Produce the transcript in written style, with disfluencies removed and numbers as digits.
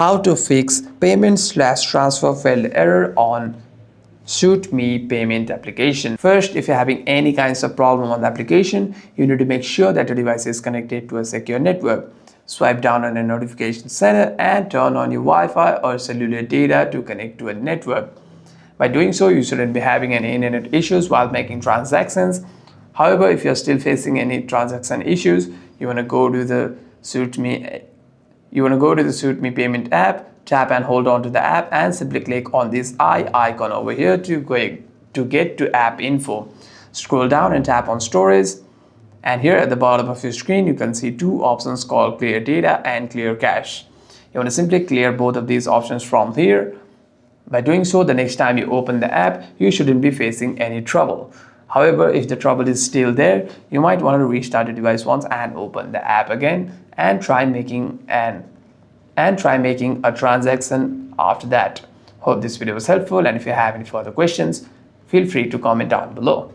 How to fix payment/transfer failed error on Suit Me payment application. First, if you're having any kinds of problem on the application, you need to make sure that your device is connected to a secure network. Swipe down on the notification center and turn on your Wi-Fi or cellular data to connect to a network. By doing so, you shouldn't be having any internet issues while making transactions. However, if you're still facing any transaction issues, you want to go to the Suit Me payment app, tap and hold on to the app and simply click on this eye icon over here to get to app info. Scroll down and tap on storage, and here at the bottom of your screen you can see two options called clear data and clear cache. You want to simply clear both of these options from here. By doing so, the next time you open the app, you shouldn't be facing any trouble. However, if the trouble is still there, you might want to restart your device once and open the app again and try making a transaction after that. Hope this video was helpful, and if you have any further questions, feel free to comment down below.